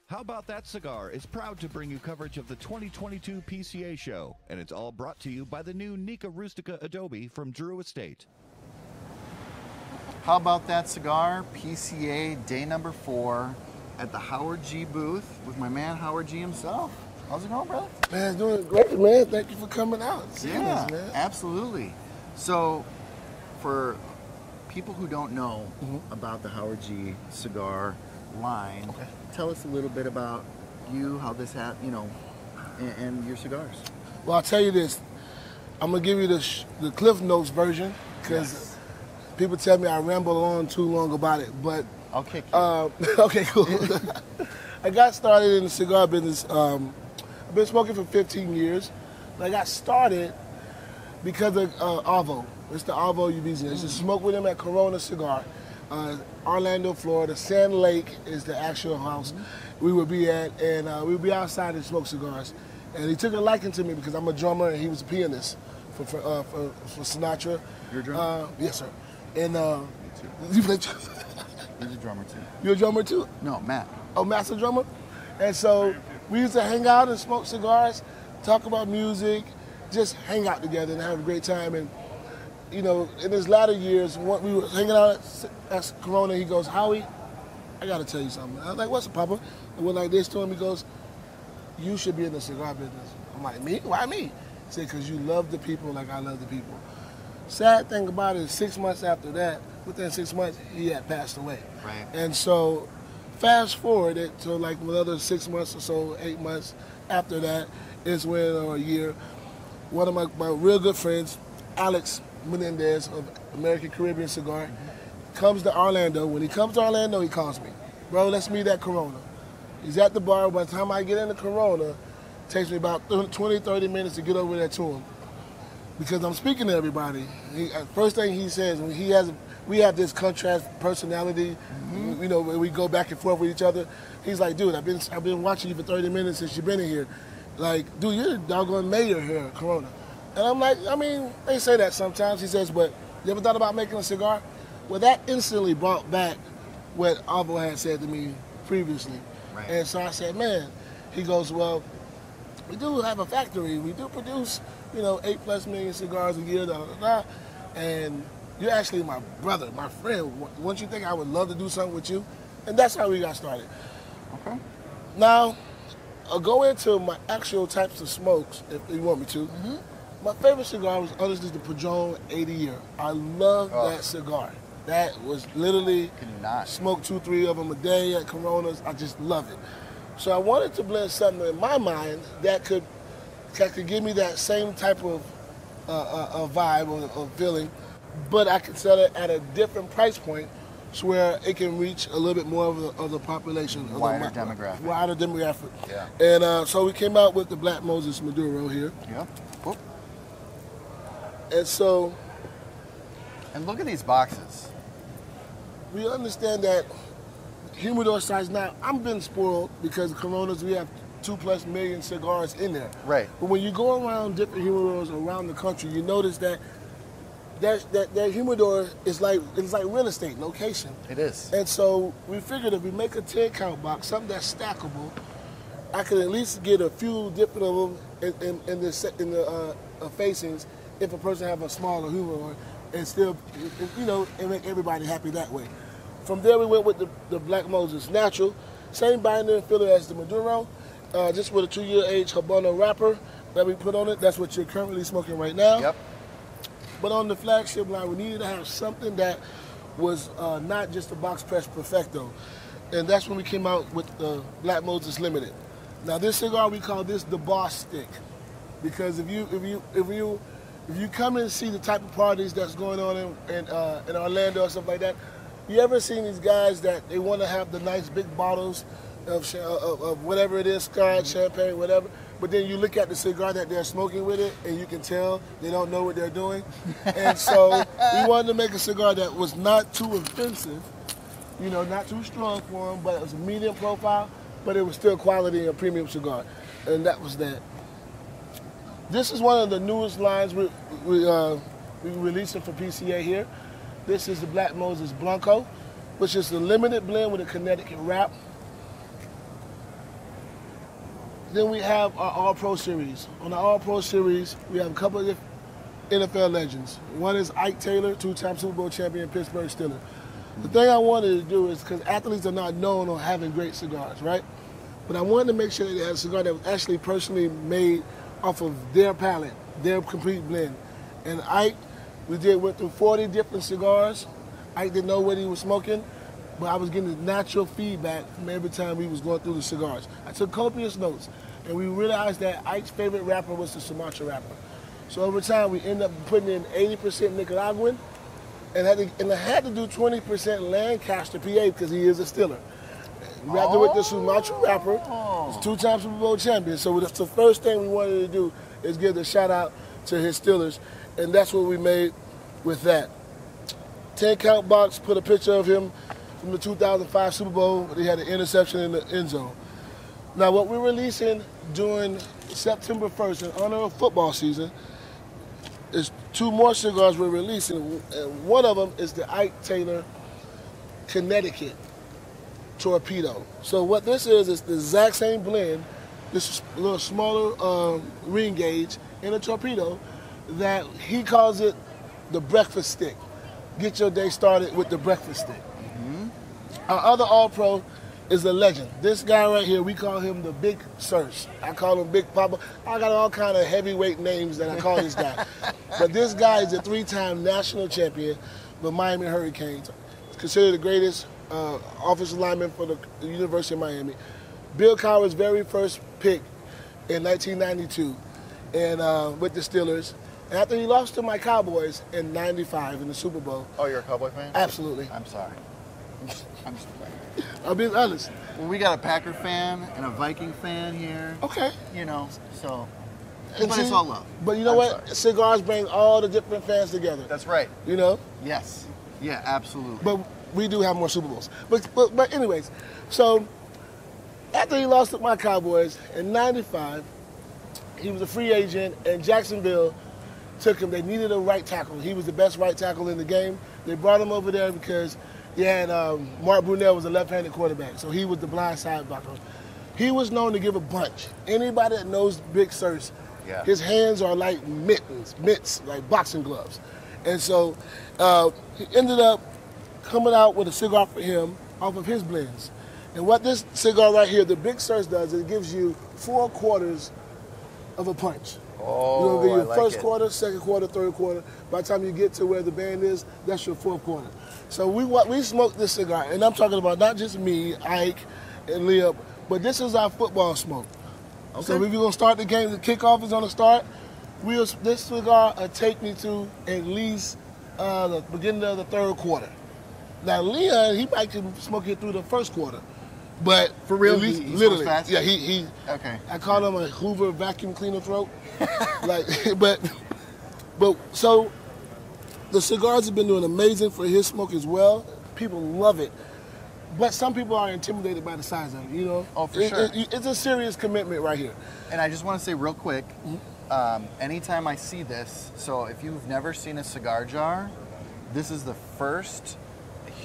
How About That Cigar is proud to bring you coverage of the 2022 PCA show, and it's all brought to you by the new Nica Rustica Adobe from Drew Estate. How About That Cigar, PCA day number 4 at the Howard G booth with my man Howard G himself. How's it going, brother? Man, it's doing great, man. Thank you for coming out. Yeah, man. Absolutely. So, for people who don't know about the Howard G cigar line, tell us a little bit about you, how this happened, and your cigars. Well, I'll tell you this. I'm going to give you the Cliff Notes version because people tell me I ramble on too long about it. But I'll kick you. Okay, cool. I got started in the cigar business. I've been smoking for 15 years. But I got started because of Avo. It's the Avo Ubizia. I used to smoke with him at Corona Cigar. Orlando, Florida. Sand Lake is the actual house we would be at, and we would be outside and smoke cigars. And he took a liking to me because I'm a drummer and he was a pianist for Sinatra. You're a drummer? Yes, sir. And Me too. you play. He's a drummer too. You're a drummer too? No, Matt. Oh, Matt's a drummer? And so we used to hang out and smoke cigars, talk about music, just hang out together and have a great time. And in his latter years, we were hanging out at Corona. He goes, "Howie, I got to tell you something." I was like, "What's up, Papa?" I went like this to him. He goes, "You should be in the cigar business." I'm like, "Me? Why me?" He said, "Because you love the people like I love the people." Sad thing about it is 6 months after that, within 6 months, he had passed away. Right. And so fast forward it to like another 6 months or so, 8 months after that is when, or a year, one of my real good friends, Alex Menendez of American Caribbean Cigar, comes to Orlando. When he comes to Orlando, he calls me. "Bro, let's meet at Corona." He's at the bar. By the time I get into Corona, it takes me about 20, 30 minutes to get over there to him because I'm speaking to everybody. First thing he says, we have this contrast personality, when we go back and forth with each other. He's like, "Dude, I've been watching you for 30 minutes since you've been in here. Like, dude, you're the doggone mayor here at Corona." And I'm like, they say that sometimes. He says, "But you ever thought about making a cigar?" Well, that instantly brought back what Avo had said to me previously. Right. And so I said, "Man," he goes, "Well, we do have a factory. We do produce, 8+ million cigars a year, and you're actually my brother, my friend. Wouldn't you think I would love to do something with you?" And that's how we got started. Okay. Now, I'll go into my actual types of smokes, if you want me to. My favorite cigar was honestly the Padron 80 Year. I love that cigar. That was literally, Can you not? smoke 2-3 of them a day at Coronas. I just love it. So I wanted to blend something in my mind that could give me that same type of vibe or feeling, but I could sell it at a different price point so where it can reach a little bit more of the population. Wider demographic. Wider demographic. Yeah. And so we came out with the Black Moses Maduro here. Yep. Whoop. And so And look at these boxes. we understand that humidor size. Now, I've been spoiled because Coronas, we have 2+ million cigars in there. Right. But when you go around different humidors around the country, you notice that that humidor is like real estate location. It is. And so we figured if we make a 10-count box, something that's stackable, I could at least get a few different of them in the facings if a person have a smaller humidor, and still, and make everybody happy that way. From there, we went with the Black Moses Natural, same binder and filler as the Maduro, just with a 2-year age Habano wrapper that we put on it. That's what you're currently smoking right now. Yep. But on the flagship line, we needed to have something that was not just a box press perfecto, and that's when we came out with the Black Moses Limited. Now, this cigar, we call this the boss stick, because if you come and see the type of parties that's going on in Orlando or stuff like that, you ever seen these guys that they want to have the nice big bottles of whatever it is, Scotch, champagne, whatever, but then you look at the cigar that they're smoking with it, and you can tell they don't know what they're doing. And so we wanted to make a cigar that was not too offensive, not too strong for them, but it was a medium profile, but it was still quality and a premium cigar, and that was that. This is one of the newest lines we releasing for PCA here. This is the Black Moses Blanco, which is a limited blend with a Connecticut wrap. Then we have our All-Pro Series. On the All-Pro Series, we have a couple of NFL legends. One is Ike Taylor, two-time Super Bowl champion, Pittsburgh Steelers. The thing I wanted to do is, because athletes are not known on having great cigars, right? But I wanted to make sure that they had a cigar that was actually personally made off of their palate, their complete blend. And Ike, went through 40 different cigars. Ike didn't know what he was smoking, but I was getting the natural feedback from every time we was going through the cigars. I took copious notes, and we realized that Ike's favorite wrapper was the Sumatra wrapper. So over time, we ended up putting in 80% Nicaraguan, and I had to do 20% Lancaster, PA, because he is a Stiller. Wrapped it with the Sumatra wrapper. He's two-time Super Bowl champion. So that's the first thing we wanted to do is give the shout-out to his Stillers, and that's what we made with that. 10-count box, put a picture of him from the 2005 Super Bowl. He had an interception in the end zone. Now, what we're releasing during September 1st in honor of football season is 2 more cigars we're releasing, and one of them is the Ike Taylor Connecticut Torpedo. So what this is the exact same blend, this a little smaller ring gauge in a torpedo, that he calls it the breakfast stick. Get your day started with the breakfast stick. Our other All-Pro is a legend. This guy right here, we call him the Big Sirs. I call him Big Papa. I got all kind of heavyweight names that I call this guy. But this guy is a 3-time national champion with Miami Hurricanes. He's considered the greatest offensive lineman for the University of Miami. Bill Cowher's very first pick in 1992 and with the Steelers. And after he lost to my Cowboys in '95 in the Super Bowl. Oh, you're a Cowboy fan? Absolutely. I'm sorry. I'm sorry. I'm being honest. Well, we got a Packer fan and a Viking fan here. Okay. You know, so. And But see, it's all love. But you know what? Sorry. Cigars bring all the different fans together. That's right. You know? Yes. Yeah, absolutely. But we do have more Super Bowls. But anyways, so after he lost to my Cowboys in '95, he was a free agent, and Jacksonville took him. They needed a right tackle. He was the best right tackle in the game. They brought him over there because they had Mark Brunell was a left-handed quarterback, so he was the blind side blocker. He was known to give a bunch. Anybody that knows Big Sirs, his hands are like mitts, like boxing gloves. And so he ended up coming out with a cigar for him off of his blends. And what this cigar right here, the Big Sirs does, it gives you 4 quarters of a punch. Oh, You'll give you I first like quarter, second quarter, third quarter. By the time you get to where the band is, that's your 4th quarter. So we smoked this cigar, and I'm talking about not just me, Ike, and Leah, but this is our football smoke. Okay. So if you're gonna start the game, the kickoff is gonna start. This cigar will take me to at least the beginning of the 3rd quarter. Now Leon, he might can smoke it through the 1st quarter, but For real, at least, he literally, smokes fast? yeah, he. Okay. I call him a Hoover vacuum cleaner throat. but so the cigars have been doing amazing for his smoke as well. People love it, but some people are intimidated by the size of it. You know, Oh, for sure. It's a serious commitment right here. And I just want to say real quick, anytime I see this, so if you've never seen a cigar jar, this is the first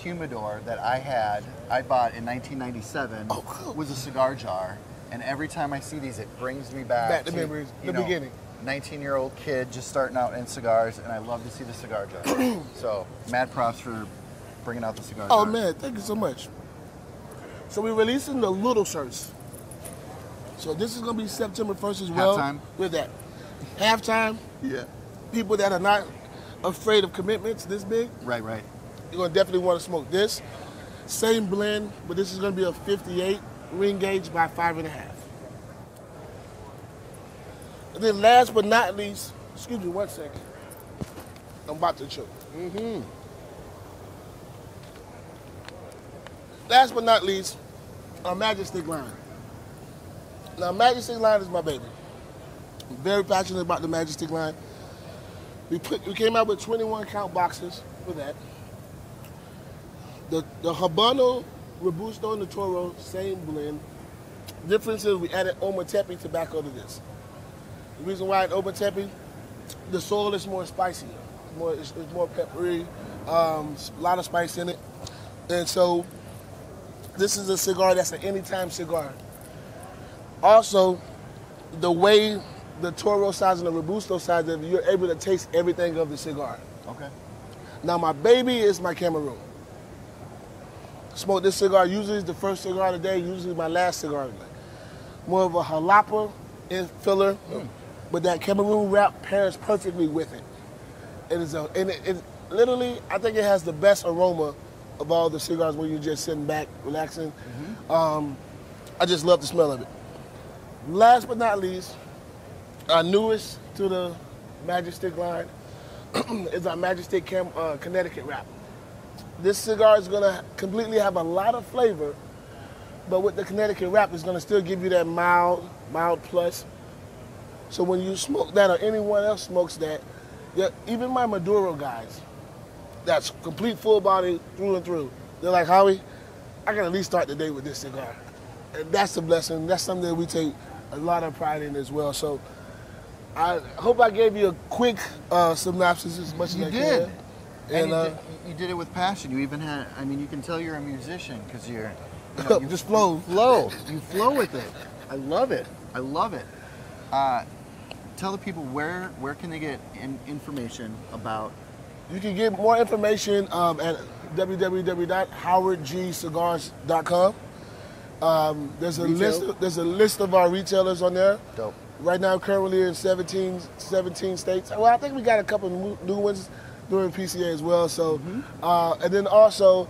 humidor that I bought in 1997, Oh, cool. was a cigar jar. And every time I see these, it brings me back to memories, you the know, beginning. 19-year-old kid just starting out in cigars, and I love to see the cigar jar. So, mad props for bringing out the cigar jar. Oh man, thank you so much. So we're releasing the little shirts. So this is gonna be September 1st as well. Halftime? With that. Halftime, Yeah. people that are not afraid of commitments this big, Right, right. you're gonna definitely want to smoke this. Same blend, but this is gonna be a 58 ring gauge by 5.5. And then last but not least, excuse me 1 second. I'm about to choke. Last but not least, our Majestic line. Now, Majestic line is my baby. I'm very passionate about the Majestic line. We came out with 21 count boxes for that. The Habano, Robusto, and the Toro, same blend. Difference is we added Ometepe tobacco to this. The reason why it's Ometepe, the soil is more spicy. It's more peppery, a lot of spice in it. And so this is a cigar that's an anytime cigar. Also, the way the Toro size and the Robusto size, you're able to taste everything of the cigar. Okay. Now my baby is my Cameroon. Smoke this cigar, usually it's the first cigar of the day, usually my last cigar of the day. More of a jalapa in filler, but that Cameroon wrap pairs perfectly with it. It literally, I think it has the best aroma of all the cigars when you're just sitting back, relaxing. I just love the smell of it. Last but not least, our newest to the Magic Stick line is our Magic Stick Connecticut wrap. This cigar is gonna completely have a lot of flavor, but with the Connecticut wrap, it's gonna still give you that mild plus. So when you smoke that or anyone else smokes that, even my Maduro guys, that's complete full body through and through, they're like, Howie, I can at least start the day with this cigar. And that's a blessing. That's something that we take a lot of pride in as well. So I hope I gave you a quick synopsis as much as I can. And you did it with passion. You even had, I mean, you can tell you're a musician because you just flow. You flow with it. I love it. I love it. Tell the people where can they get information about. You can get more information at www.howardgcigars.com. There's a list of our retailers on there. Dope. Right now, currently in 17 states. Well, I think we got a couple of new ones doing PCA as well. So, and then also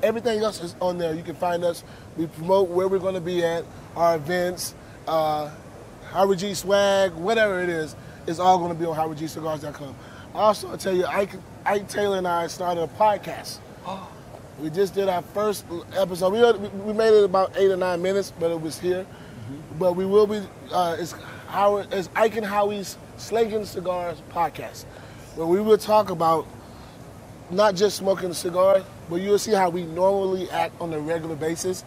everything else is on there. You can find us. We promote where we're going to be at, our events, Howard G swag, whatever it is. It's all going to be on HowardGCigars.com. Also, I'll tell you, Ike Taylor and I started a podcast. We just did our first episode. We made it about 8 or 9 minutes, but it was here. But we will be, it's Ike and Howie's Slanging Cigars podcast, where we will talk about not just smoking a cigar, but you'll see how we normally act on a regular basis.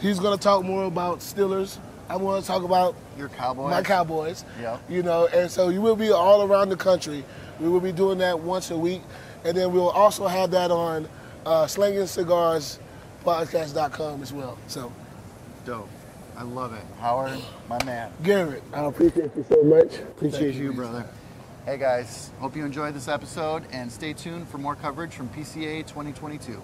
He's going to talk more about Stillers. I'm going to talk about your Cowboys. My Cowboys. Yeah. You know, and so you will be all around the country. We will be doing that once a week, and then we'll also have that on Slanging Cigars podcast.com as well. So dope. I love it. Howard, my man. Garrett, I appreciate you so much. Appreciate you, brother. Hey guys, hope you enjoyed this episode and stay tuned for more coverage from PCA 2022.